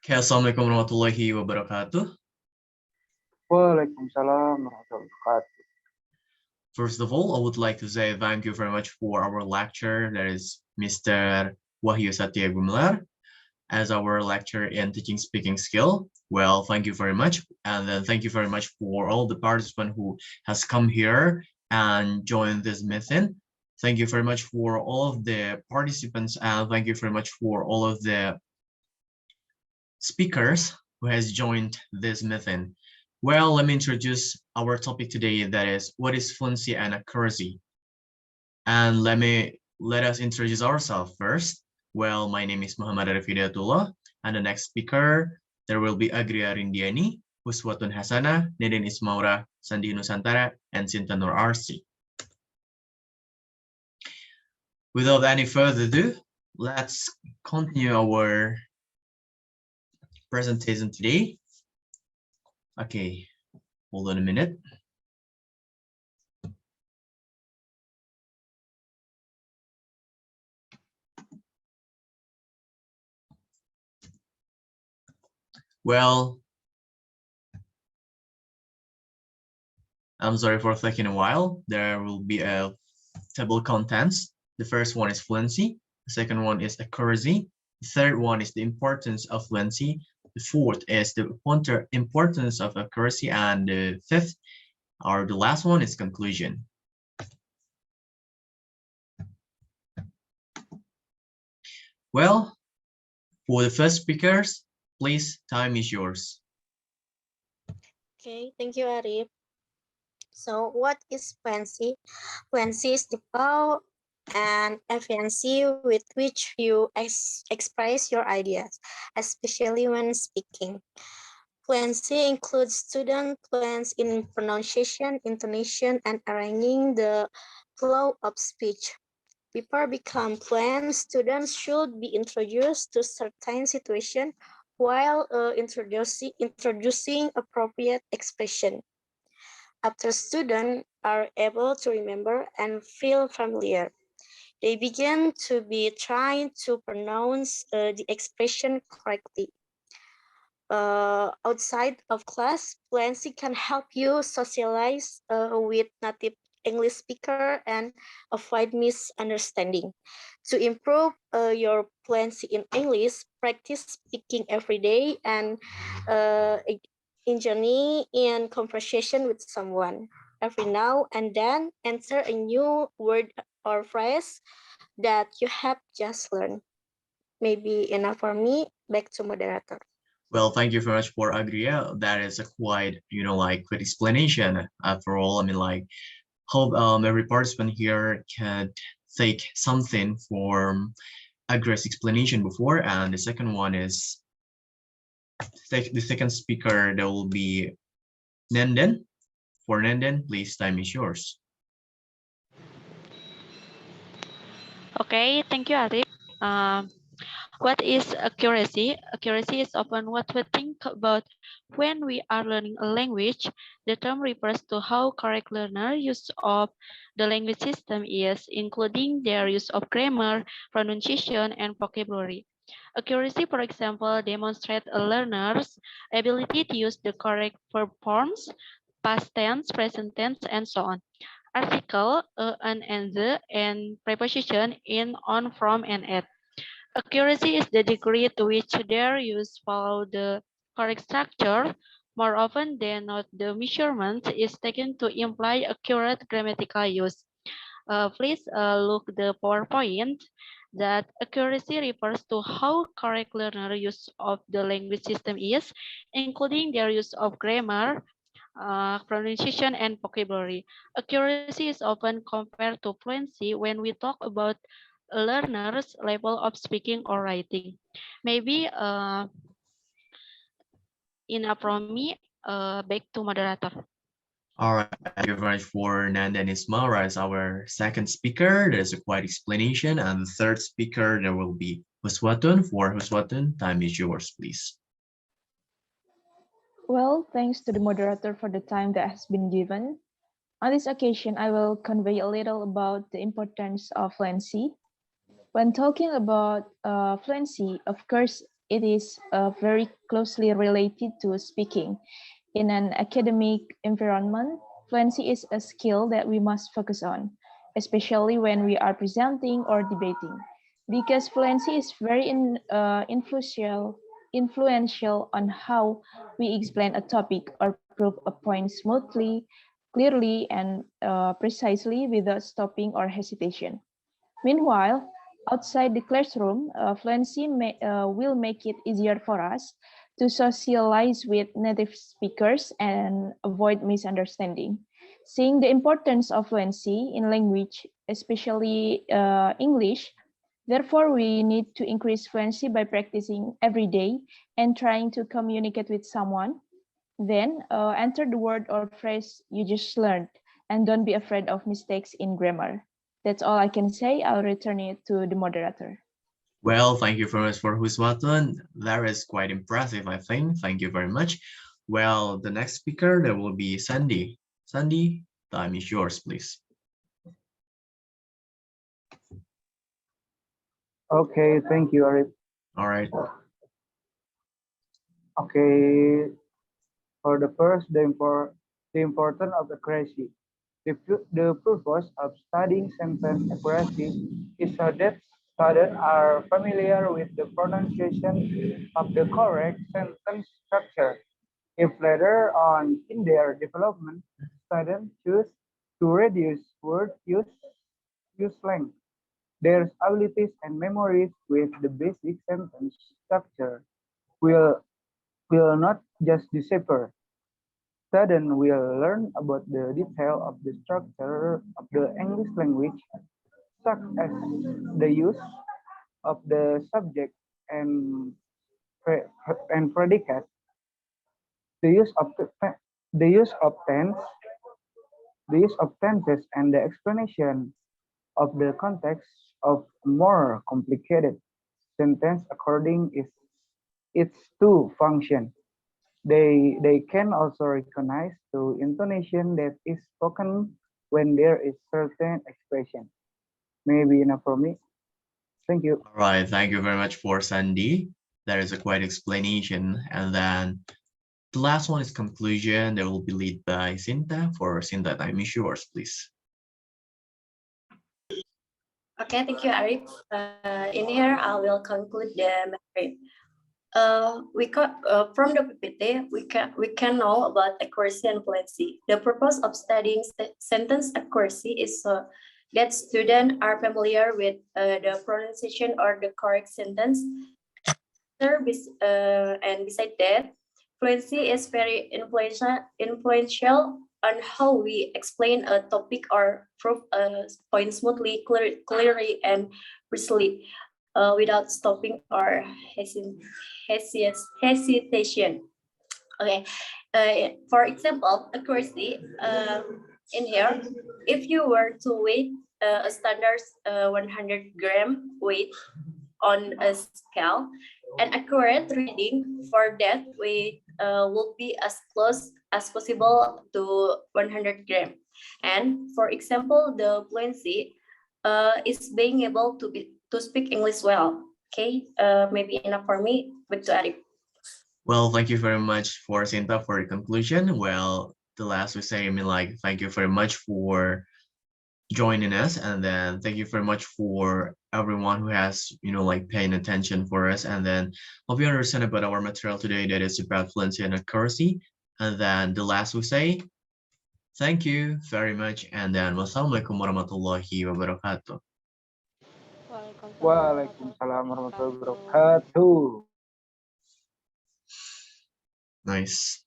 Okay, Assalamualaikum warahmatullahi wabarakatuh. Waalaikumsalam warahmatullahi wabarakatuh. First of all, I would like to say thank you very much for our lecturer, that is Mr. Wahyu Satya Gumlar, as our lecturer in teaching speaking skill. Well, thank you very much. And then thank you very much for all the participants who has come here and joined this meeting. Thank you very much for all of the participants, and thank you very much for all of the speakers who has joined this meeting. Well, let me introduce our topic today, that is, what is fluency and accuracy? And let us introduce ourselves first. Well, my name is Muhammad Arif Hidayatullah, and the next speaker, there will be Agria Rindiani, Huswatun Hasana, Neden Ismaura, Sandi Nusantara, and Sinta Nur Arsi. Without any further ado, let's continue our presentation today. Okay, hold on a minute. Well, I'm sorry for taking a while. There will be a table contents. The first one is fluency. The second one is accuracy. The third one is the importance of fluency. The fourth is the importance of accuracy. And the fifth, or the last one, is conclusion. Well, for the first speakers, please, time is yours. Okay, thank you, Arif. So what is fluency? Fluency is the power and efficiency with which you express your ideas, especially when speaking. Fluency includes student fluency in pronunciation, intonation, and arranging the flow of speech. Before become fluent, students should be introduced to certain situations while introducing appropriate expression. After students are able to remember and feel familiar, they begin to be trying to pronounce the expression correctly. Outside of class, fluency can help you socialize with native English speaker and avoid misunderstanding. To improve your fluency in English, practice speaking every day and engaging in conversation with someone. Every now and then, enter a new word or phrase that you have just learned. Maybe enough for me. Back to moderator. Well, thank you very much for Agria. That is a quite, like, quick explanation. After all, I mean, like, hope every participant here can take something from Agria's explanation before. And the second one is the second speaker, that will be Nenden. For Nenden, please, time is yours. Okay, thank you, Arif. What is accuracy? Accuracy is often what we think about when we are learning a language. The term refers to how correct learner use of the language system is, including their use of grammar, pronunciation, and vocabulary. Accuracy, for example, demonstrates a learner's ability to use the correct verb forms, past tense, present tense, and so on. Article, an, and the, and preposition in, on, from, and at. Accuracy is the degree to which their use follow the correct structure. More often than not, the measurement is taken to imply accurate grammatical use. Please look the PowerPoint. That accuracy refers to how correct learner use of the language system is, including their use of grammar, pronunciation, and vocabulary. Accuracy is often compared to fluency when we talk about learners' level of speaking or writing. Maybe enough from me. Back to moderator. All right, thank you very much for Nanda and Ismail as our second speaker. There's a quiet explanation. And the third speaker, there will be Huswatun. For Huswatun, time is yours, please. Well, thanks to the moderator for the time that has been given. On this occasion, I will convey a little about the importance of fluency. When talking about fluency, of course, it is very closely related to speaking. In an academic environment, fluency is a skill that we must focus on, especially when we are presenting or debating, because fluency is very influential on how we explain a topic or prove a point smoothly, clearly, and precisely without stopping or hesitation. Meanwhile, outside the classroom, fluency will make it easier for us to socialize with native speakers and avoid misunderstanding. Seeing the importance of fluency in language, especially English, therefore we need to increase fluency by practicing every day and trying to communicate with someone. Then enter the word or phrase you just learned and don't be afraid of mistakes in grammar. That's all I can say. I'll return it to the moderator. Well, thank you very much for Huswatun. That is quite impressive, I think. Thank you very much. Well, the next speaker, there will be Sandy. Sandy, time is yours, please. Okay, thank you, Arif. All right. Okay, for the first, the importance of accuracy. The purpose of studying sentence accuracy is so that students are familiar with the pronunciation of the correct sentence structure. If later on in their development, students choose to reduce word use length, their abilities and memories with the basic sentence structure will not just disappear. Students will learn about the detail of the structure of the English language, such as the use of the subject and predicate, the use of the use of tense, the use of tenses, and the explanation of the context of more complicated sentence according its two function. They can also recognize the intonation that is spoken when there is certain expression. Maybe enough for me. Thank you. All right. Thank you very much for Sandy. That is a quite explanation. And then the last one is conclusion. That will be led by Sinta. For Sinta, time is yours, please. Okay, thank you, Arif. In here, I will conclude the memory. From the PPT, we can know about accuracy and fluency. The purpose of studying sentence accuracy is so that students are familiar with the pronunciation or the correct sentence. And beside that, fluency is very influential on how we explain a topic or prove a point smoothly, clearly, and precisely, without stopping or hesitation. Okay. For example, accuracy. In here, if you were to weigh a standard 100-gram weight on a scale, an accurate reading for that weight will be as close as possible to 100 gram. And for example, the fluency is being able to speak English well. Okay, maybe enough for me. Back to Arif. Well, thank you very much for Sinta for your conclusion. Well, the last we say, I mean, like, thank you very much for joining us, and then thank you very much for everyone who has, like, paying attention for us. And then hope you understand about our material today that is about fluency and accuracy. And then the last we say, thank you very much, and then wassalamualaikum warahmatullahi wabarakatuh. Waalaikumsalam warahmatullahi wabarakatuh. Nice.